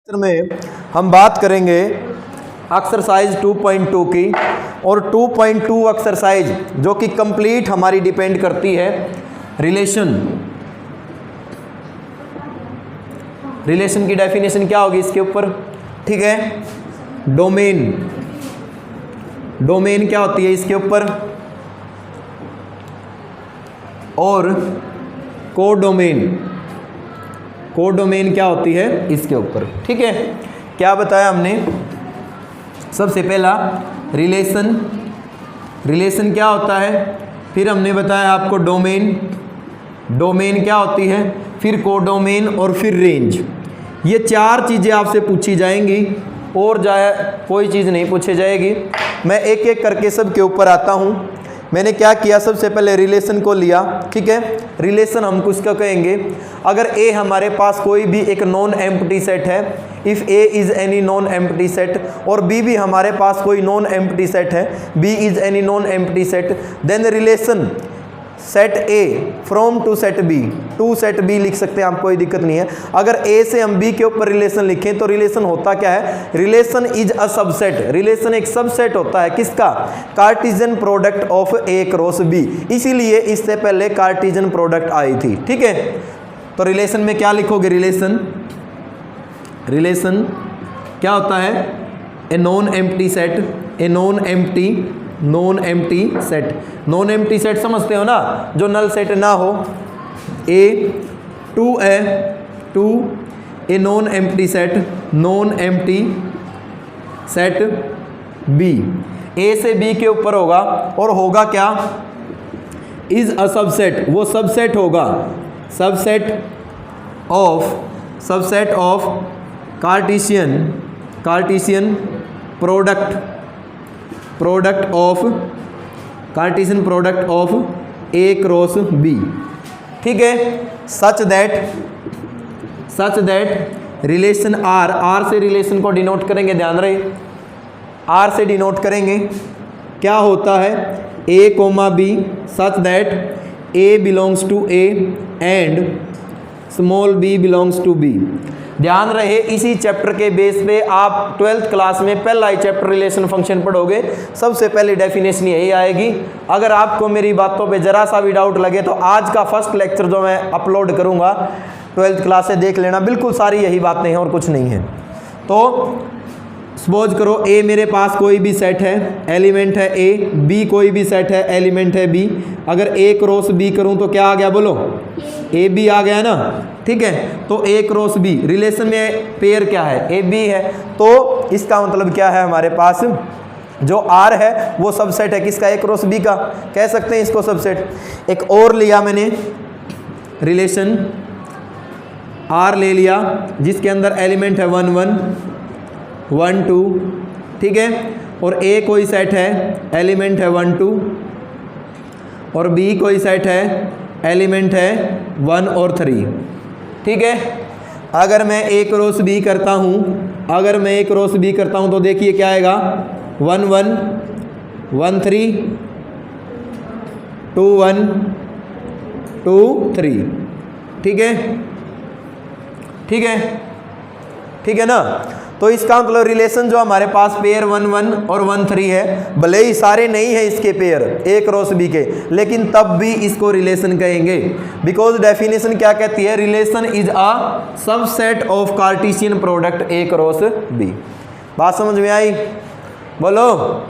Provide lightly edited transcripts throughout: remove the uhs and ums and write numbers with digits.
में हम बात करेंगे एक्सरसाइज 2.2 की। और 2.2 एक्सरसाइज जो कि कंप्लीट हमारी डिपेंड करती है रिलेशन की डेफिनेशन क्या होगी इसके ऊपर, ठीक है। डोमेन क्या होती है इसके ऊपर, और कोडोमेन क्या होती है इसके ऊपर, ठीक है। क्या बताया हमने, सबसे पहला रिलेशन क्या होता है, फिर हमने बताया आपको डोमेन क्या होती है, फिर कोडोमेन और फिर रेंज। ये चार चीज़ें आपसे पूछी जाएंगी और कोई चीज़ नहीं पूछी जाएगी। मैं एक एक करके सब के ऊपर आता हूँ। मैंने क्या किया, सबसे पहले रिलेशन को लिया, ठीक है। रिलेशन हम किसका कहेंगे, अगर ए हमारे पास कोई भी एक नॉन एम्प्टी सेट है, if A is any non empty set, और बी भी हमारे पास कोई नॉन एम्प्टी सेट है, B is any non empty set, then relation set A from to set B, to set B लिख सकते हैं, आप कोई दिक्कत नहीं है। अगर ए से हम बी के ऊपर रिलेशन लिखें तो रिलेशन होता क्या है, relation is a subset. Relation एक सबसेट होता है किसका, Cartesian product of A cross B, इसीलिए इससे पहले कार्टेशियन प्रोडक्ट आई थी, ठीक है। तो रिलेशन में क्या लिखोगे, रिलेशन क्या होता है, a non empty set, a non empty set समझते हो ना, जो नल सेट ना हो। A non empty set B, A से बी के ऊपर होगा, और होगा क्या, इज अ सबसेट, वो सबसेट होगा, subset of Cartesian product of A cross B, ठीक है। सच दैट रिलेशन आर से रिलेशन को डिनोट करेंगे, ध्यान रहे, आर से डिनोट करेंगे, क्या होता है, a comma b, such that a belongs to A and small b belongs to B. ध्यान रहे, इसी चैप्टर के बेस पे आप 12th क्लास में पहला ही चैप्टर रिलेशन फंक्शन पढ़ोगे, सबसे पहले डेफिनेशन यही आएगी। अगर आपको मेरी बातों पे जरा सा भी डाउट लगे तो आज का फर्स्ट लेक्चर जो मैं अपलोड करूंगा 12th क्लास से देख लेना, बिल्कुल सारी यही बातें हैं और कुछ नहीं है। तो सपोज करो ए मेरे पास कोई भी सेट है, एलिमेंट है ए, बी कोई भी सेट है, एलिमेंट है बी। अगर ए क्रॉस बी करूं तो क्या आ गया, बोलो, ए बी आ गया ना, ठीक है। तो ए क्रॉस बी, रिलेशन में पेयर क्या है, ए बी है, तो इसका मतलब क्या है, हमारे पास जो आर है वो सबसेट है किसका, ए क्रॉस बी का, कह सकते हैं इसको सबसेट। एक और लिया मैंने रिलेशन आर ले लिया, जिसके अंदर एलिमेंट है 1 1 2, ठीक है, और ए कोई सेट है, एलिमेंट है 1 2, और बी कोई सेट है, एलिमेंट है 1 और 3, ठीक है। अगर मैं ए क्रॉस बी करता हूं, तो देखिए क्या आएगा, 1 1 1 3 2 1 2 3, ठीक है ना। तो इसका मतलब रिलेशन जो हमारे पास पेयर 1 1 और 1 3 है, भले ही सारे नहीं है इसके पेयर ए क्रॉस बी के, लेकिन तब भी इसको रिलेशन कहेंगे, बिकॉज डेफिनेशन क्या कहती है, relation is a subset of Cartesian product A cross B. बात समझ में आई, बोलो,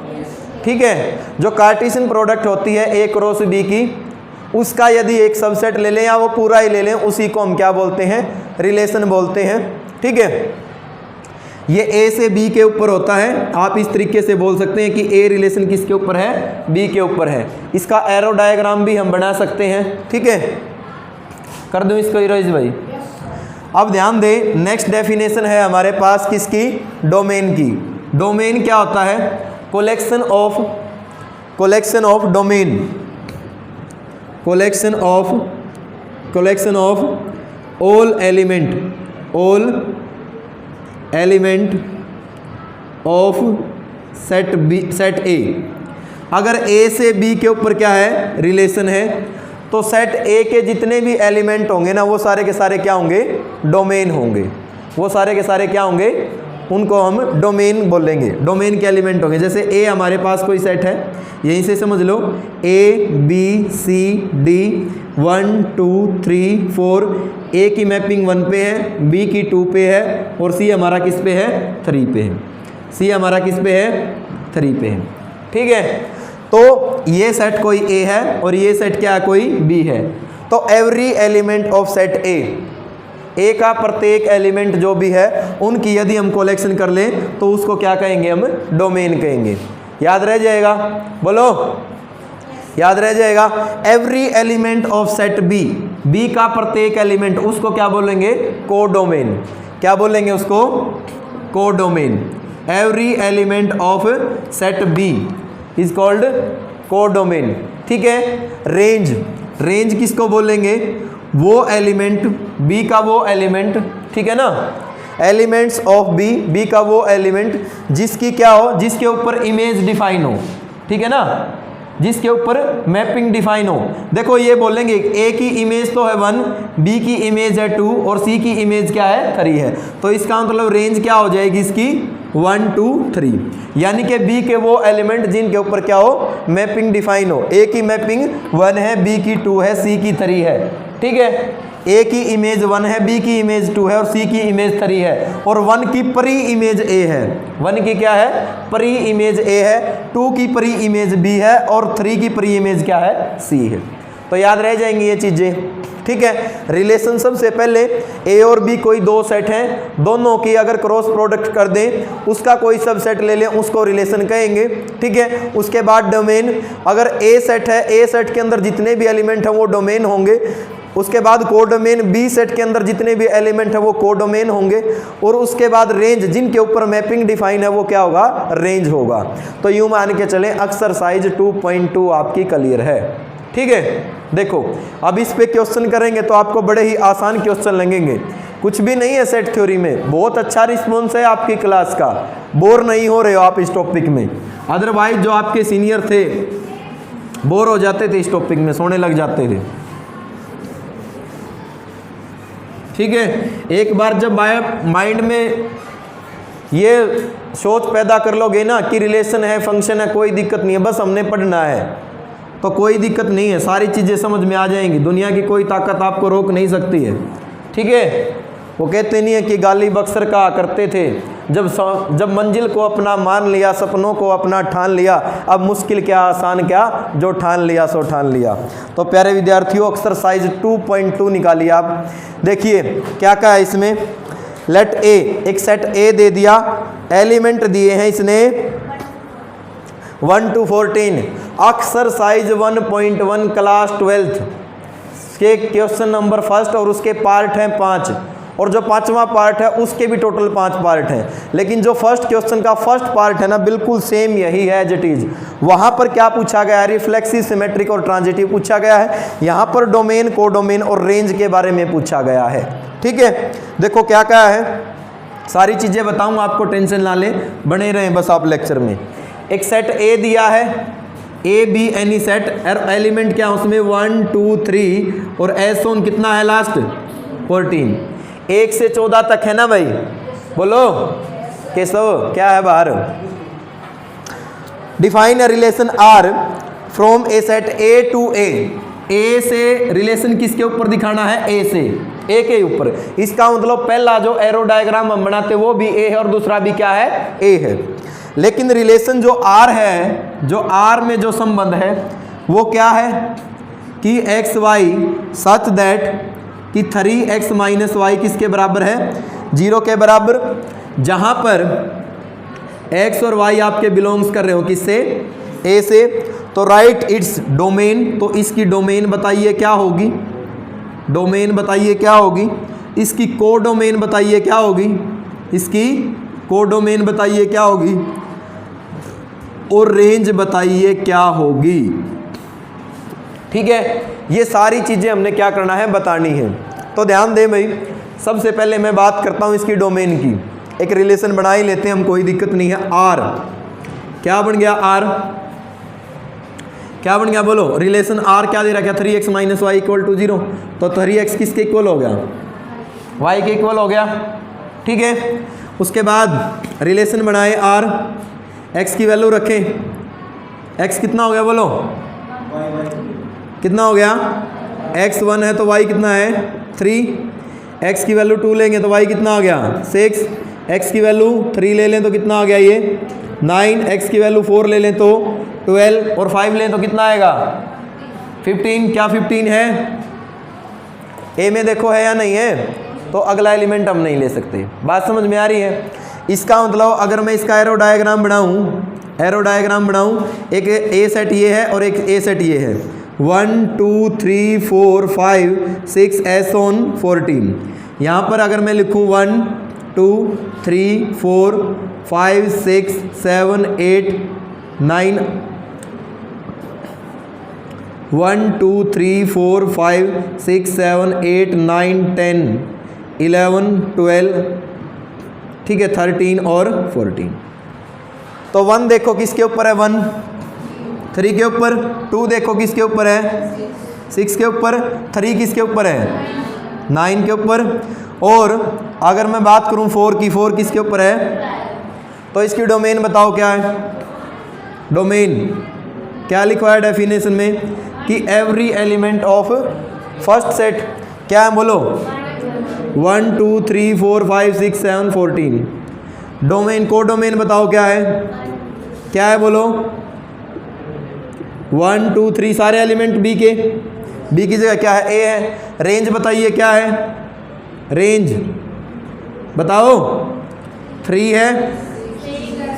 ठीक है। जो कार्टेशियन प्रोडक्ट होती है ए क्रॉस बी की, उसका यदि एक सबसेट ले लें या वो पूरा ही ले लें, उसी को हम क्या बोलते हैं, रिलेशन बोलते हैं, ठीक है। ये ए से बी के ऊपर होता है, आप इस तरीके से बोल सकते हैं कि ए रिलेशन किसके ऊपर है, बी के ऊपर है। इसका एरो डायग्राम भी हम बना सकते हैं, ठीक है। कर दूं इसको इरेज भाई। अब ध्यान दें, नेक्स्ट डेफिनेशन है हमारे पास किसकी, डोमेन की। डोमेन क्या होता है, collection of all element of set ए। अगर ए से बी के ऊपर क्या है, रिलेशन है, तो सेट ए के जितने भी एलिमेंट होंगे ना, वो सारे के सारे क्या होंगे, डोमेन होंगे। वो सारे के सारे क्या होंगे, उनको हम डोमेन बोलेंगे, डोमेन के एलिमेंट होंगे। जैसे ए हमारे पास कोई सेट है, यहीं से समझ लो ए बी सी डी 1 2 3 4, ए की मैपिंग 1 पे है, बी की 2 पे है और सी हमारा किस पे है, 3 पे है। सी हमारा किस पे है, 3 पे है। ठीक है, तो ये सेट कोई ए है और ये सेट क्या कोई बी है। तो एवरी एलिमेंट ऑफ सेट ए का प्रत्येक एलिमेंट जो भी है उनकी यदि हम कलेक्शन कर लें तो उसको क्या कहेंगे, हम डोमेन कहेंगे। याद रह जाएगा, बोलो याद रह जाएगा। Every element of set B का प्रत्येक एलिमेंट, उसको क्या बोलेंगे, कोडोमेन। क्या बोलेंगे उसको, codomain. Every element of set B is called codomain. ठीक है, रेंज किसको बोलेंगे, वो एलिमेंट बी का वो एलिमेंट, ठीक है ना, एलिमेंट्स ऑफ बी का वो एलिमेंट जिसकी क्या हो, जिसके ऊपर इमेज डिफाइन हो, ठीक है ना, जिसके ऊपर मैपिंग डिफाइन हो। देखो ये बोलेंगे ए की इमेज तो है 1, बी की इमेज है 2 और सी की इमेज क्या है, 3 है। तो इसका मतलब रेंज क्या हो जाएगी इसकी, 1 2 3, यानी कि बी के वो एलिमेंट जिनके ऊपर क्या हो, मैपिंग डिफाइन हो। ए की मैपिंग 1 है, बी की 2 है, सी की 3 है। ठीक है, ए की इमेज 1 है, बी की इमेज 2 है और सी की इमेज 3 है और 1 की प्री इमेज ए है। 1 की क्या है, प्री इमेज ए है, 2 की प्री इमेज बी है और 3 की प्री इमेज क्या है, सी है। तो याद रह जाएंगी ये चीज़ें। ठीक है, रिलेशन सबसे पहले ए और बी कोई दो सेट हैं, दोनों की अगर क्रॉस प्रोडक्ट कर दें, उसका कोई सबसेट ले लें, उसको रिलेशन कहेंगे। ठीक है, उसके बाद डोमेन, अगर ए सेट है, ए सेट के अंदर जितने भी एलिमेंट हैं वो डोमेन होंगे। उसके बाद कोडोमेन, बी सेट के अंदर जितने भी एलिमेंट है वो कोडोमेन होंगे। और उसके बाद रेंज, जिनके ऊपर मैपिंग डिफाइन है वो क्या होगा, रेंज होगा। तो यूं मान के चलें एक्सरसाइज 2.2 आपकी क्लियर है। ठीक है, देखो अब इस पे क्वेश्चन करेंगे तो आपको बड़े ही आसान क्वेश्चन लगेंगे, कुछ भी नहीं है सेट थ्योरी में। बहुत अच्छा रिस्पॉन्स है आपकी क्लास का, बोर नहीं हो रहे हो आप इस टॉपिक में। अदरवाइज जो आपके सीनियर थे बोर हो जाते थे इस टॉपिक में, सोने लग जाते थे। ठीक है, एक बार जब माइंड में ये सोच पैदा कर लोगे ना कि रिलेशन है, फंक्शन है, कोई दिक्कत नहीं है, बस हमने पढ़ना है, तो कोई दिक्कत नहीं है, सारी चीज़ें समझ में आ जाएंगी। दुनिया की कोई ताकत आपको रोक नहीं सकती है। ठीक है, वो कहते नहीं है कि गाली बक्सर कहा करते थे, जब मंजिल को अपना मान लिया, सपनों को अपना ठान लिया, अब मुश्किल क्या आसान क्या, जो ठान लिया सो ठान लिया। तो प्यारे विद्यार्थियों एक्सरसाइज 2.2 निकालिए आप। देखिए क्या कहा है इसमें, लेट ए, एक सेट ए दे दिया, एलिमेंट दिए हैं इसने 1 to 14। एक्सरसाइज 1.1 क्लास 12th के क्वेश्चन नंबर फर्स्ट और उसके पार्ट हैं 5, और जो 5वां पार्ट है उसके भी टोटल 5 पार्ट हैं। लेकिन जो फर्स्ट क्वेश्चन का फर्स्ट पार्ट है ना, बिल्कुल सेम यही है एज इट इज। वहाँ पर क्या पूछा गया है, रिफ्लेक्सिव, सिमेट्रिक और ट्रांजिटिव पूछा गया है। यहाँ पर डोमेन, कोडोमेन और रेंज के बारे में पूछा गया है। ठीक है, देखो क्या कहा है, सारी चीज़ें बताऊँगा आपको, टेंशन ना लें, बने रहें बस आप लेक्चर में। एक सेट ए दिया है, A be any set, element क्या उसमें 1 2 3 और एस ऑन कितना है लास्ट 14, 1 से 14 तक है ना भाई, बोलो केशव क्या है बाहर। Define a relation R from a set A to A से रिलेशन किसके ऊपर दिखाना है, ए से, ए के ऊपर। इसका मतलब पहला जो एरो डायग्राम हम बनाते वो भी ए है और दूसरा भी क्या है, ए है। लेकिन रिलेशन जो आर है, जो आर में जो संबंध है वो क्या है कि एक्स वाई सच दैट कि 3x माइनस वाई किसके बराबर है, 0 के बराबर, जहाँ पर x और y आपके बिलोंग्स कर रहे हो किससे, a से। तो राइट इट्स डोमेन, तो इसकी डोमेन बताइए क्या होगी, डोमेन बताइए क्या होगी, इसकी कोडोमेन बताइए क्या होगी, इसकी कोडोमेन बताइए क्या होगी, और रेंज बताइए क्या होगी। ठीक है, ये सारी चीज़ें हमने क्या करना है, बतानी है। तो ध्यान दें भाई, सबसे पहले मैं बात करता हूँ इसकी डोमेन की। एक रिलेशन बना ही लेते हैं हम, कोई दिक्कत नहीं है। आर क्या बन गया, आर क्या बन गया, बोलो। रिलेशन आर क्या दे रहा, क्या 3x minus Y equal to 0, तो 3x किसके इक्वल हो गया, y के इक्वल हो गया। ठीक है। उसके बाद रिलेशन बनाए आर, एक्स की वैल्यू रखें, एक्स कितना हो गया बोलो, कितना हो गया, एक्स 1 है तो वाई कितना है 3, एक्स की वैल्यू 2 लेंगे तो वाई कितना आ गया 6, एक्स की वैल्यू 3 ले लें तो कितना आ गया ये 9, एक्स की वैल्यू 4 ले लें तो 12 और 5 लें तो कितना आएगा 15। क्या 15 है, ए में देखो है या नहीं है, तो अगला एलिमेंट हम नहीं ले सकते। बात समझ में आ रही है। इसका मतलब अगर मैं इसका एरो डायग्राम बनाऊं, एक ए सेट ये है और एक ए सेट ये है, 1 2 3 4 5 6 एस ऑन 14। यहाँ पर अगर मैं लिखूँ 1 2 3 4 5 6 7 8 9, 1 2 3 4 5 6 7 8 9 10 11 12, ठीक है 13 और 14। तो 1 देखो किसके ऊपर है, 1 3 के ऊपर, 2 देखो किसके ऊपर है 6 के ऊपर, 3 किसके ऊपर है 9 के ऊपर, और अगर मैं बात करूं 4 की, 4 किसके ऊपर है, तो इसकी डोमेन बताओ क्या है। डोमेन क्या लिखा है डेफिनेशन में कि every element of first set क्या है बोलो, 1 2 3 4 5 6 7 14। डोमेन को डोमेन बताओ क्या है बोलो, 1 2 3 सारे एलिमेंट बी की जगह क्या है ए है। रेंज बताइए क्या है, रेंज बताओ, 3 है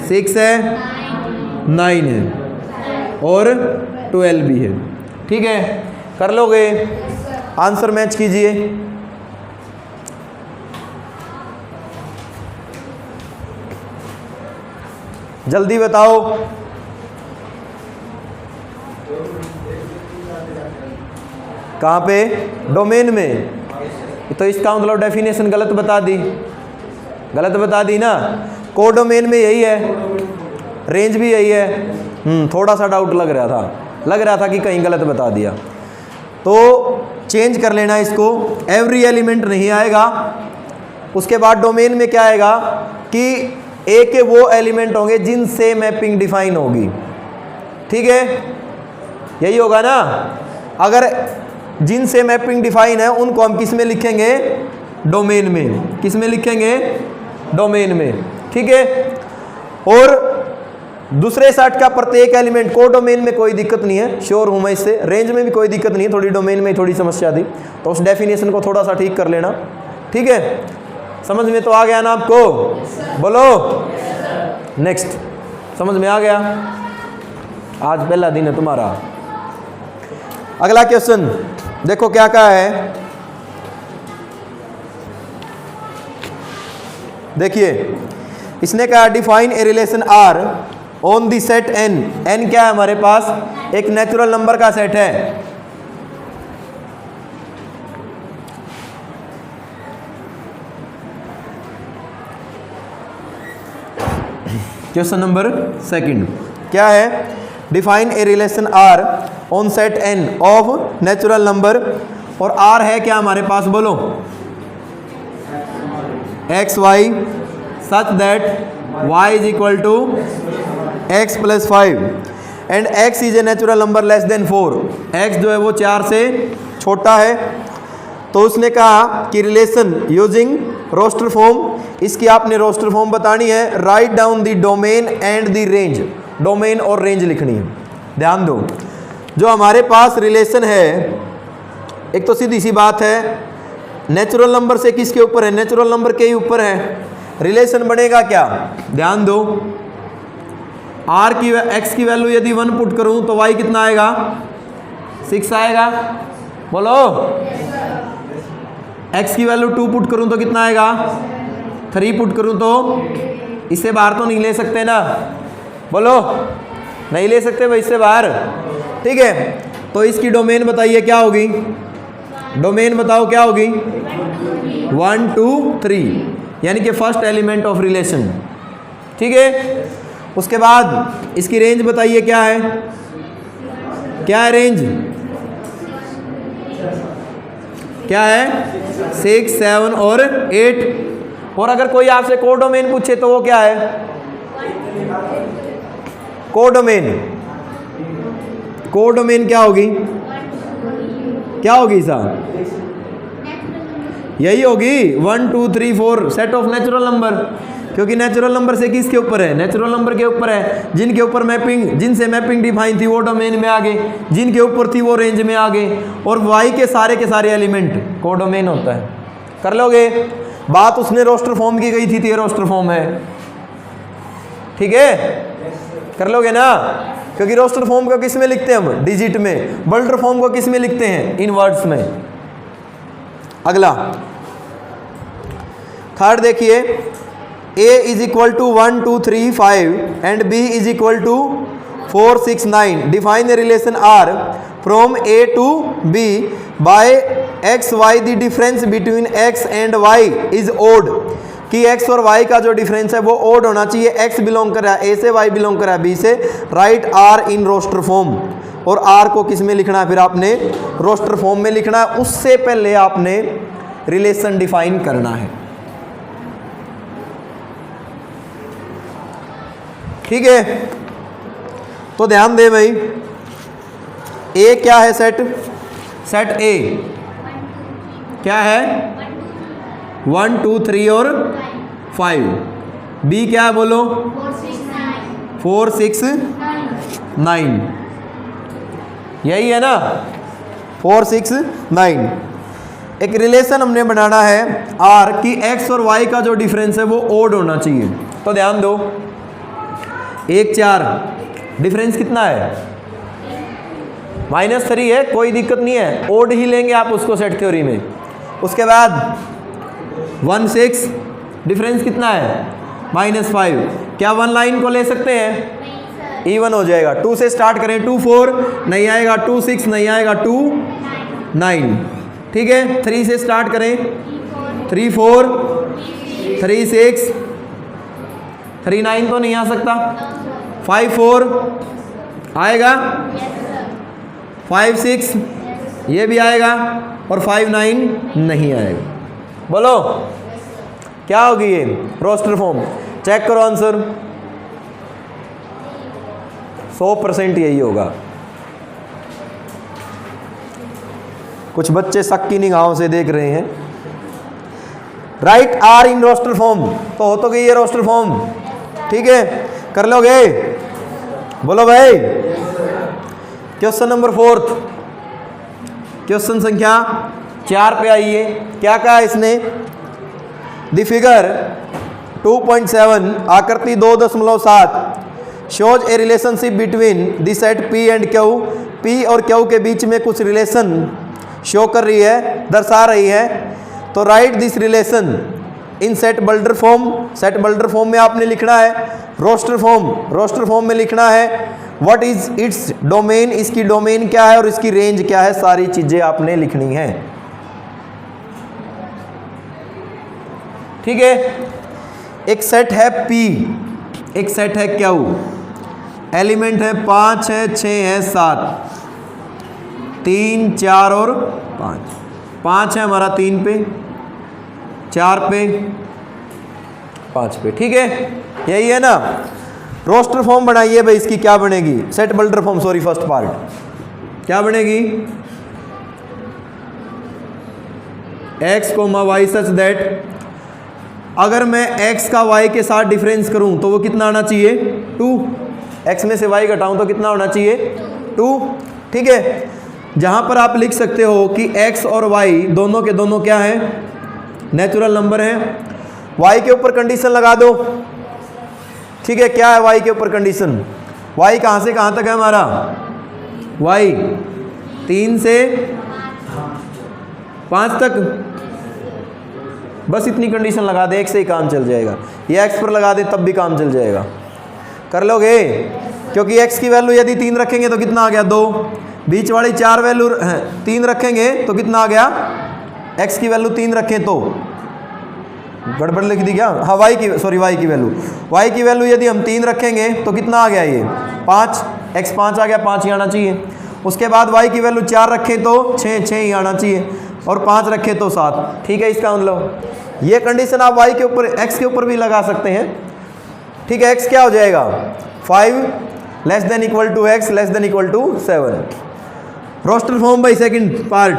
6 है 9 है और 12 भी है, ठीक है। कर लोगे, आंसर मैच कीजिए। जल्दी बताओ, कहाँ पे, डोमेन में। तो इसका मतलब डेफिनेशन गलत बता दी ना। को डोमेन में यही है, रेंज भी यही है। थोड़ा सा डाउट लग रहा था कि कहीं गलत बता दिया, तो चेंज कर लेना इसको। एवरी एलिमेंट नहीं आएगा, उसके बाद डोमेन में क्या आएगा कि ए के वो एलिमेंट होंगे जिनसे मैपिंग डिफाइन होगी, ठीक है, यही होगा ना। अगर जिनसे मैपिंग डिफाइन है उनको हम किस में लिखेंगे, डोमेन में। किस में लिखेंगे, डोमेन में, ठीक है। और दूसरे सेट का प्रत्येक एलिमेंट को डोमेन में कोई दिक्कत नहीं है, श्योर हूं मैं इससे। रेंज में भी कोई दिक्कत नहीं है, थोड़ी डोमेन में थोड़ी समस्या थी, तो उस डेफिनेशन को थोड़ा सा ठीक कर लेना, ठीक है। समझ में तो आ गया ना आपको, बोलो नेक्स्ट। समझ में आ गया, आज पहला दिन है तुम्हारा। अगला क्वेश्चन देखो क्या कहा है, देखिए इसने कहा define a relation R on the set N. N क्या है हमारे पास, एक नेचुरल नंबर का सेट है। क्वेश्चन नंबर सेकंड क्या है, define a relation R on set N of natural number. और आर है क्या हमारे पास बोलो, X Y such that Y is equal to X plus 5 and X is a natural number less than 4। X जो है वो 4 से छोटा है। तो उसने कहा कि रिलेशन यूजिंग रोस्टर फॉर्म, इसकी आपने रोस्टर फॉर्म बतानी है। Write down the domain and the range, domain और रेंज लिखनी है। ध्यान दो, जो हमारे पास रिलेशन है, एक तो सीधी सी बात है, नेचुरल नंबर से किसके ऊपर है, नेचुरल नंबर के ही ऊपर है। रिलेशन बनेगा क्या, ध्यान दो, आर की एक्स की वैल्यू यदि 1 पुट करूं तो वाई कितना आएगा 6 आएगा, बोलो। एक्स की वैल्यू 2 पुट करूं तो कितना आएगा 3 पुट करूं तो, इससे बाहर तो नहीं ले सकते ना, बोलो नहीं ले सकते भाई इससे बाहर, ठीक है। तो इसकी डोमेन बताइए क्या होगी, डोमेन बताओ क्या होगी, 1 2 3, यानी कि फर्स्ट एलिमेंट ऑफ रिलेशन, ठीक है। उसके बाद इसकी रेंज बताइए क्या है, क्या है रेंज, क्या है 6 7 और 8। और अगर कोई आपसे कोडोमेन पूछे तो वो क्या है? कोडोमेन, कोडोमेन क्या होगी? क्या होगी साहब? यही होगी 1 2 3 4 सेट ऑफ नेचुरल नंबर, क्योंकि नेचुरल नंबर से किसके ऊपर है? नेचुरल नंबर के ऊपर है। जिनके ऊपर मैपिंग, जिनसे मैपिंग डिफाइन थी वो डोमेन में आ गए, जिनके ऊपर थी वो रेंज में आ गए, और वाई के सारे एलिमेंट कोडोमेन होता है। कर लोगे? बात उसने रोस्टर फॉर्म की गई थी तो ये रोस्टर फॉर्म है, ठीक है? कर लोगे ना? क्योंकि रोस्टर फॉर्म को किस में लिखते हैं हम? डिजिट में। बल्टर फॉर्म को किस में लिखते हैं? इन वर्ड्स में। अगला थर्ड देखिए, a is equal to 1 2 3 5 and b is equal to 4 6 9। Define the relation r from a to b by x y। The difference between x and y is odd, कि x और y का जो difference है वो odd होना चाहिए। x belong कर रहा है a से, y बिलोंग कर रहा है b से। Write r in roster form, और r को किस में लिखना है? फिर आपने रोस्टर फॉर्म में लिखना है। उससे पहले आपने रिलेशन डिफाइन करना है, ठीक है? तो ध्यान दे भाई, a क्या है? सेट, सेट a क्या है? 1 2 3 और 5। b क्या है बोलो? 4 6 9। यही है ना? 4 6 9। एक रिलेशन हमने बनाना है r की x और y का जो डिफरेंस है वो ओड होना चाहिए। तो ध्यान दो, 1 4, डिफरेंस कितना है? -3 है, कोई दिक्कत नहीं है, ओड ही लेंगे आप उसको सेट थ्योरी में। उसके बाद 1 6, डिफरेंस कितना है? -5। क्या 1 लाइन को ले सकते हैं? इवन हो जाएगा। 2 से स्टार्ट करें, 2 4 नहीं आएगा, 2 6 नहीं आएगा, 2 9, ठीक है? 3 से स्टार्ट करें, 3 4 3 6 3 9 तो नहीं आ सकता। 5 4 आएगा, 5 6 ये भी आएगा, और 5 9 नहीं आएगा। बोलो क्या होगी ये? Roster form. चेक करो आंसर, 100% यही होगा। कुछ बच्चे शक की निगाहों से देख रहे हैं। Write R in roster form, तो हो तो गई ये रोस्टर फॉर्म, ठीक है? कर लोगे? बोलो भाई। क्वेश्चन नंबर 4, क्वेश्चन संख्या 4 पे आइए। क्या कहा इसने? द फिगर 2.7 आकृति 2.7 shows A relationship between the set P and Q। P और Q के बीच में कुछ रिलेशन शो कर रही है, दर्शा रही है। तो write this relation in set builder form. Set builder form में आपने लिखना है। रोस्टर फॉर्म, रोस्टर फॉर्म में लिखना है व्हाट इज इट्स डोमेन, इसकी डोमेन क्या है और इसकी रेंज क्या है, सारी चीजें आपने लिखनी है, ठीक है? एक सेट है P, एक सेट है Q, एलिमेंट है 5 है, 6 है, 7, 3 4 और 5। 5 है हमारा 3 पे, 4 पे, 5 पे, ठीक है? यही है ना? रोस्टर फॉर्म बनाइए भाई, इसकी क्या बनेगी? Set builder form, sorry first part क्या बनेगी? x, y सच दैट अगर मैं x का y के साथ डिफरेंस करूं तो वो कितना आना चाहिए? 2। x में से y घटाऊं तो कितना होना चाहिए? 2, ठीक है? जहां पर आप लिख सकते हो कि x और y दोनों के दोनों क्या है? नेचुरल नंबर है। y के ऊपर कंडीशन लगा दो, ठीक है? क्या है y के ऊपर कंडीशन? y कहां से कहां तक है हमारा? y 3 से 5 तक, बस इतनी कंडीशन लगा दे, एक से ही काम चल जाएगा। ये x पर लगा दे तब भी काम चल जाएगा। कर लोगे? क्योंकि x की वैल्यू यदि 3 रखेंगे तो कितना आ गया? 2। बीच वाली 4 वैल्यू 3 रखेंगे तो कितना आ गया? x की वैल्यू 3 रखें तो गड़बड़ लिख दी क्या? हाँ, y की वैल्यू यदि हम 3 रखेंगे तो कितना आ गया? ये 5, x 5 आ गया, 5 ही आना चाहिए। उसके बाद y की वैल्यू 4 रखें तो 6 ही आना चाहिए, और 5 रखें तो 7, ठीक है? इसका मतलब ये कंडीशन आप y के ऊपर x के ऊपर भी लगा सकते हैं। ठीक है, x क्या हो जाएगा 5 less than equal to x less than equal to 7। Roster form by second part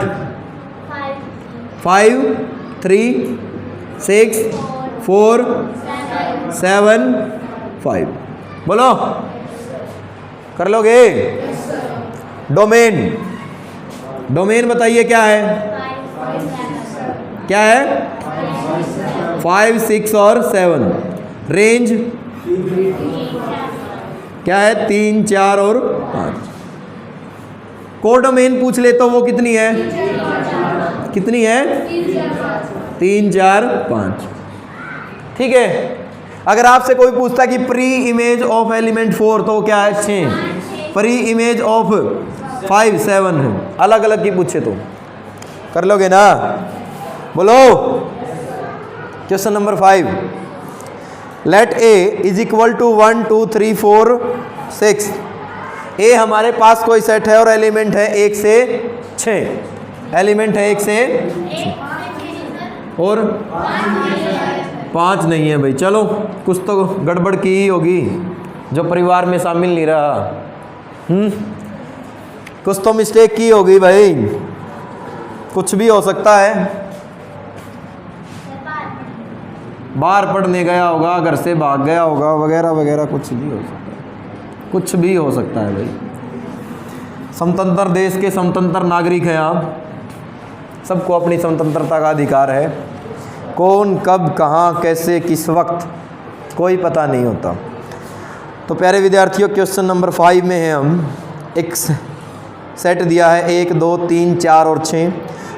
5 3 6 4 7 5। बोलो कर लोगे? डोमेन, डोमेन बताइए क्या है? क्या है? 5 6 और 7। रेंज क्या है? 3 4 और 5। कोडोमेन पूछ ले तो वो कितनी है? कितनी है? 3 4 5। ठीक है, अगर आपसे कोई पूछता कि प्री इमेज ऑफ एलिमेंट 4 तो क्या है? 6। प्री इमेज ऑफ 5 7 है, अलग अलग की पूछे तो कर लोगे ना? बोलो। Question number 5, let A is equal to 1 2 3 4 6। A हमारे पास कोई सेट है और एलिमेंट है 1 से 6। एलिमेंट है 1 से 6 और 5 नहीं है भाई। चलो कुछ तो गड़बड़ की ही होगी जो परिवार में शामिल नहीं रहा। कुछ तो मिस्टेक की होगी भाई, कुछ भी हो सकता है। बाहर पढ़ने गया होगा, घर से भाग गया होगा, वगैरह वगैरह, कुछ भी हो सकता है, कुछ भी हो सकता है भाई। स्वतंत्र देश के स्वतंत्र नागरिक हैं आप, सबको अपनी स्वतंत्रता का अधिकार है। कौन कब कहाँ कैसे किस वक्त कोई पता नहीं होता। तो प्यारे विद्यार्थियों, क्वेश्चन नंबर 5 में है हम एक सेट दिया है 1 2 3 4 और 6।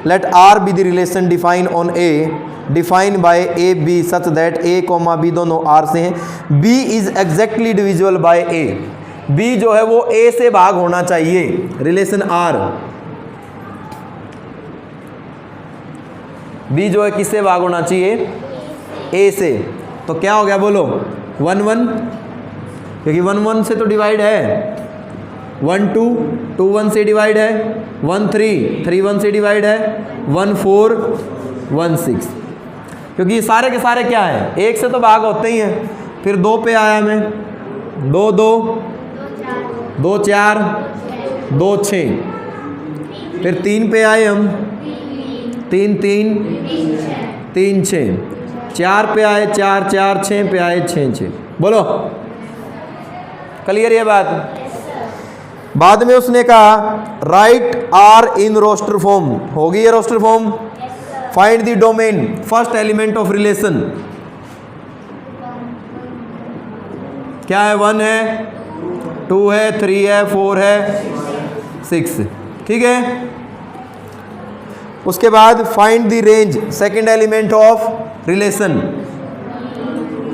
Let R be the relation define on A define by A B such that A comma B दोनों आर से हैं। B is exactly divisible by A. B जो है वो ए से भाग होना चाहिए। रिलेशन आर, बी जो है किससे भाग होना चाहिए? ए से। तो क्या हो गया बोलो? 1 1, क्योंकि 1 1 से तो डिवाइड है। 1 2 2 1 से डिवाइड है। 1 3 3 1 से डिवाइड है। 1 4 1 6, क्योंकि ये सारे के सारे क्या है? एक से तो भाग होते ही हैं। फिर 2 पे आया मैं, 2 2 2 4 2 6। फिर 3 पे आए हम, 3 3 3 6। 4 पे आए 4 4, 6 पे आए 6 6। बोलो क्लियर ये बात? बाद में उसने कहा write R in roster form. होगी ये roster form? Find the domain first element of relation. क्या है? 1 है, 2 है, 3 है, 4 है, 6। ठीक है, उसके बाद find the range second element of relation.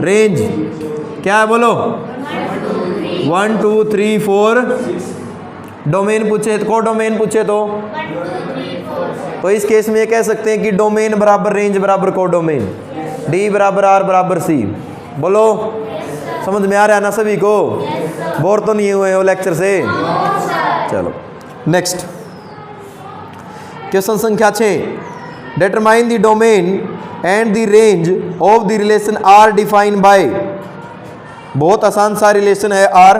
Range क्या है बोलो? 1 2 3 4। डोमेन पूछे को डोमेन पूछे तो इस केस में ये कह सकते हैं कि डोमेन बराबर रेंज बराबर को डोमेन। डी बराबर आर बराबर सी। बोलो समझ में आ रहा है ना सभी को? बोर तो नहीं हुए हो लेक्चर से? चलो नेक्स्ट क्वेश्चन संख्या 6। Determine the domain and the range of the relation R define by. बहुत आसान सा रिलेशन है आर,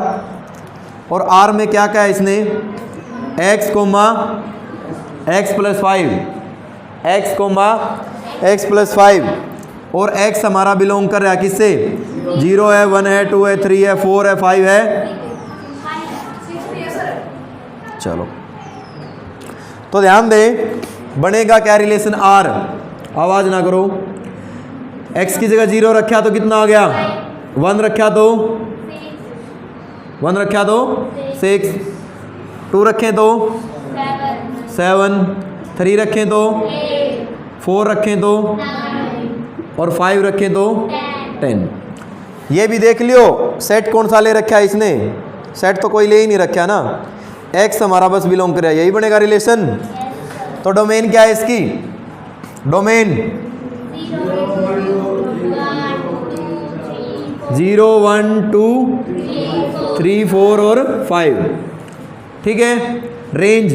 और आर में क्या क्या है इसने? x comma x plus 5, x comma x plus 5, और x हमारा बिलोंग कर रहा है किससे? 0 है, 1 है, 2 है, 3 है, 4 है, 5 है। चलो तो ध्यान दें, बनेगा क्या रिलेशन आर? आवाज ना करो। x की जगह 0 रखा तो कितना आ गया? 1 रखा तो 1 रखा तो 6, 2 रखें तो 7, 3 रखें तो 4 रखें तो, और 5 रखें तो 10। ये भी देख लियो सेट कौन सा ले रखा है इसने? सेट तो कोई ले ही नहीं रखा ना। x हमारा बस बिलोंग करे, यही बनेगा रिलेशन। तो डोमेन क्या है इसकी? डोमेन 0 1 2 3 4 और 5। ठीक है, रेंज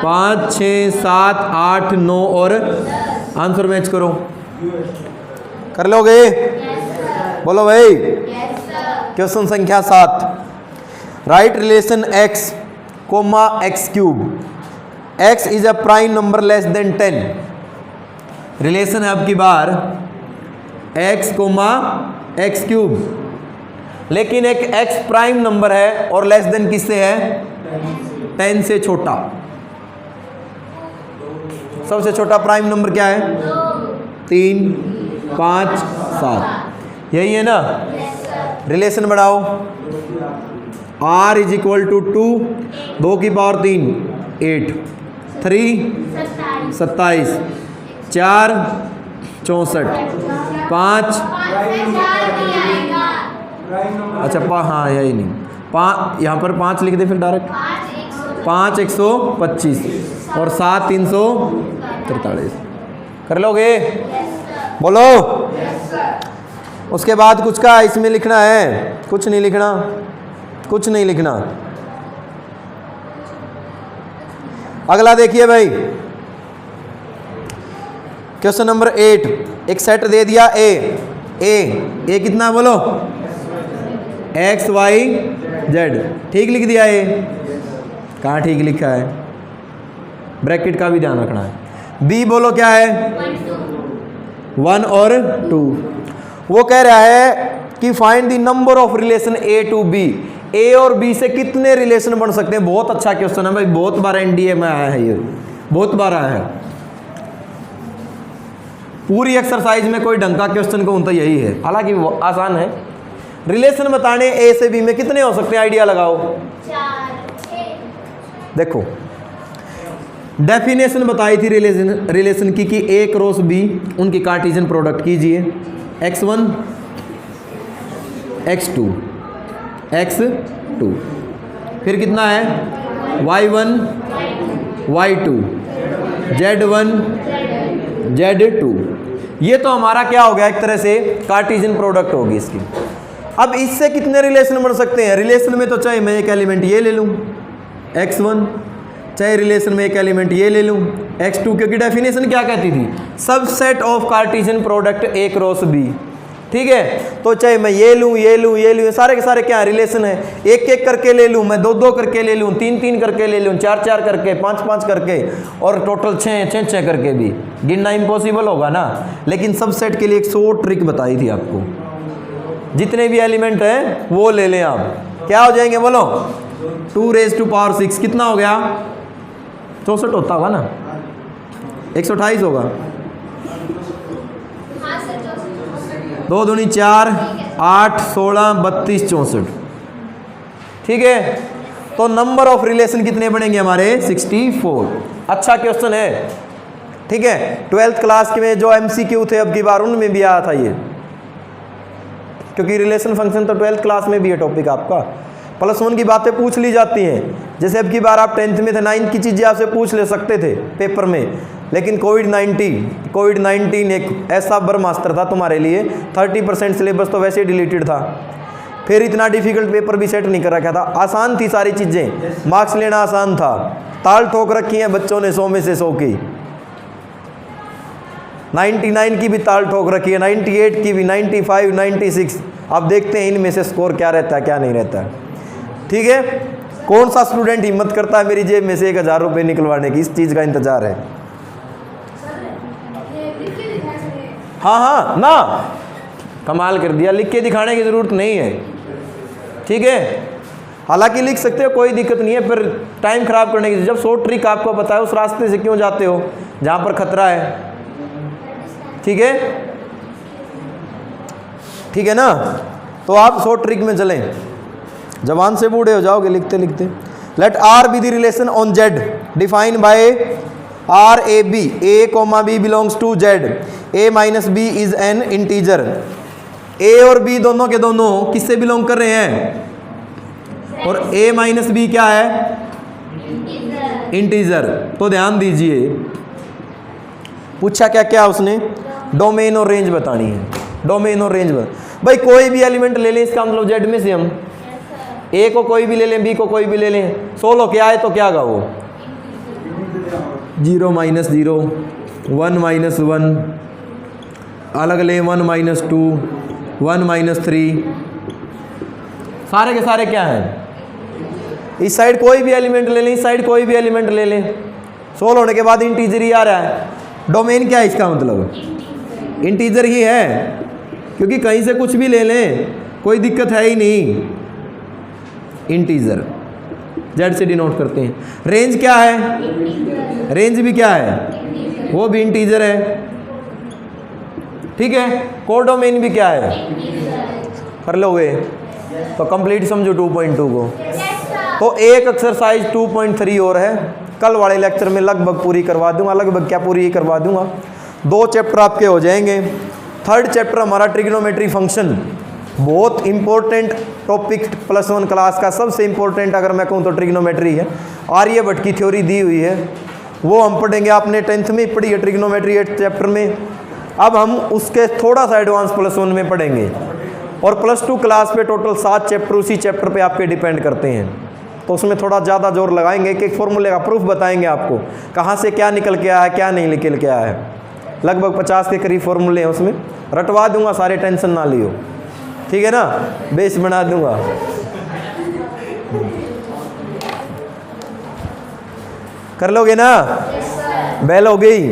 5 6 7 8 9 और आंसर मैच करो। कर लोगे? बोलो भाई। क्वेश्चन संख्या 7, write relation x comma X cube. x is a prime number less than 10। Relation है आपकी बार x कोमा एक्स क्यूब, लेकिन एक x प्राइम नंबर है और लेस देन किससे है? 10 से छोटा। सबसे छोटा प्राइम नंबर क्या है? 3 5 7, यही है ना? रिलेशन बढ़ाओ। r इज इक्वल टू 2, 2 की पावर 3 8, 3 27, 4 64, 5 अच्छा हाँ यही नहीं, 5 यहाँ पर 5 लिख दे फिर डायरेक्ट। 5 125 और 7 343। कर लोगे? बोलो। उसके बाद कुछ का इसमें लिखना है? कुछ नहीं लिखना, कुछ नहीं लिखना। अगला देखिए भाई, क्वेश्चन नंबर 8। एक सेट दे दिया ए कितना बोलो? X Y Z. ठीक लिख दिया ए? कहाँ ठीक लिखा है? ब्रैकेट का भी ध्यान रखना है। बी बोलो क्या है? 1 और 2। वो कह रहा है कि find the number of relation A to B. A और बी से कितने रिलेशन बन सकते हैं? बहुत अच्छा क्वेश्चन है भाई, बहुत बार एनडीए में आया है, ये बहुत बार आया है। पूरी एक्सरसाइज में कोई ढंग का क्वेश्चन को तो यही है, हालांकि वो आसान है। रिलेशन बताने ए से बी में कितने हो सकते हैं? आइडिया लगाओ। 4 6। देखो डेफिनेशन बताई थी रिलेशन की कि ए क्रॉस बी, उनकी कार्टेशियन प्रोडक्ट कीजिए। x1 x2 x2, फिर कितना है? y1 y2 z1 z2। ये तो हमारा क्या हो गया? एक तरह से कार्टेशियन प्रोडक्ट होगी इसकी। अब इससे कितने रिलेशन बन सकते हैं? रिलेशन में तो चाहे मैं एक एलिमेंट ये ले लूँ x1, चाहे रिलेशन में एक एलिमेंट ये ले लूँ x2, क्योंकि डेफिनेशन क्या कहती थी? Subset of Cartesian product A cross B. ठीक है, तो चाहे मैं ये लूँ ये लूँ ये लूँ, सारे के सारे क्या रिलेशन है? एक एक करके ले लूँ मैं, 2 2 करके ले लूँ, 3 3 करके ले लूँ, 4 4 करके, 5 5 करके, और टोटल 6 6 करके भी गिनना इम्पॉसिबल होगा ना। लेकिन सबसेट के लिए एक 100 ट्रिक बताई थी आपको। जितने भी एलिमेंट हैं वो ले लें आप, क्या हो जाएंगे बोलो? 2⁶ कितना हो गया? 64 होता होगा ना? 128 होगा। 2 दूनी 4 8 16 32 64। ठीक है, तो नंबर ऑफ रिलेशन कितने बनेंगे हमारे? 64। अच्छा क्वेश्चन है। ठीक है, 12th क्लास में जो MCQ थे अब की बार उनमें भी आया था ये, क्योंकि रिलेशन फंक्शन तो 12th क्लास में भी है टॉपिक आपका। +1 की बातें पूछ ली जाती हैं, जैसे अब की बार आप 10th में थे, 9th की चीज़ें आपसे पूछ ले सकते थे पेपर में, लेकिन कोविड-19 एक ऐसा ब्रह्मास्त्र था तुम्हारे लिए। 30% सिलेबस तो वैसे डिलीटेड था, फिर इतना डिफिकल्ट पेपर भी सेट नहीं कर रखा था। आसान थी सारी चीज़ें, मार्क्स लेना आसान था। ताल ठोक रखी हैं बच्चों ने 100 में से 100 की। 99 की भी ताल ठोक रखी है, 98 की भी, 95 96। अब देखते हैं इनमें से स्कोर क्या रहता है क्या नहीं रहता है। ठीक है, कौन सा स्टूडेंट हिम्मत करता है मेरी जेब में से 1000 रुपये निकलवाने की? इस चीज़ का इंतजार है। हाँ ना, कमाल कर दिया, लिख के दिखाने की ज़रूरत नहीं है। ठीक है, हालांकि लिख सकते हो, कोई दिक्कत नहीं है, पर टाइम खराब करने की। जब 100 ट्रिक आपको पता है, उस रास्ते से क्यों जाते हो जहाँ पर खतरा है? ठीक है, ठीक है ना, तो आप 100 ट्रिक में चलें, जवान से बूढ़े हो जाओगे लिखते लिखते। Let R be the relation on Z defined by R a b, a comma b belongs to Z, a minus b is an integer. A और बी दोनों के दोनों किससे बिलोंग कर रहे हैं? और a माइनस बी क्या है? इंटीजर। तो ध्यान दीजिए, पूछा क्या क्या उसने? डोमेन और रेंज बतानी है। डोमेन और रेंज भाई कोई भी एलिमेंट ले लें, इसका मतलब जेड में से हम ए को कोई भी ले लें, बी को कोई भी ले लें, 16 क्या है तो क्या होगा वो? 0 माइनस 0, 1 माइनस 1, अलग ले 1 माइनस 2, 1 माइनस 3, सारे के सारे क्या हैं? इस साइड कोई भी एलिमेंट ले लें, इस साइड कोई भी एलिमेंट ले लें, सोल्व होने के बाद इंटीजर ही आ रहा है। डोमेन क्या है इसका मतलब? इंटीजर ही है, क्योंकि कहीं से कुछ भी ले लें कोई दिक्कत है ही नहीं। इंटीजर जेड से डिनोट करते हैं। रेंज क्या है? रेंज भी क्या है? वो भी इंटीजर है, ठीक है। कोडोमेन भी क्या है? कर लोगे तो कंप्लीट समझो 2.2 को। तो एक एक्सरसाइज 2.3 और है, कल वाले लेक्चर में लगभग पूरी करवा दूंगा। लगभग क्या, पूरी ही करवा दूंगा। 2 चैप्टर आपके हो जाएंगे। थर्ड चैप्टर हमारा ट्रिग्नोमेट्री फंक्शन, बहुत इंपॉर्टेंट टॉपिक +1 क्लास का। सबसे इंपॉर्टेंट अगर मैं कहूँ तो ट्रिग्नोमेट्री है। आर्यभट्ट की थ्योरी दी हुई है, वो हम पढ़ेंगे। आपने 10th में पढ़ी है ट्रिग्नोमेट्री 8th चैप्टर में। अब हम उसके थोड़ा सा एडवांस +1 में पढ़ेंगे। और +2 क्लास पे टोटल 7 चैप्टर उसी चैप्टर पे आपके डिपेंड करते हैं, तो उसमें थोड़ा ज़्यादा जोर लगाएंगे। एक एक फॉर्मूले का प्रूफ बताएंगे आपको, कहाँ से क्या निकल के आया है, क्या नहीं निकल के आया है। लगभग 50 के करीब फॉर्मूले हैं उसमें, रटवा दूंगा सारे, टेंशन ना लियो, ठीक है ना। बेस बना दूंगा। कर लोगे ना? बेल हो गई।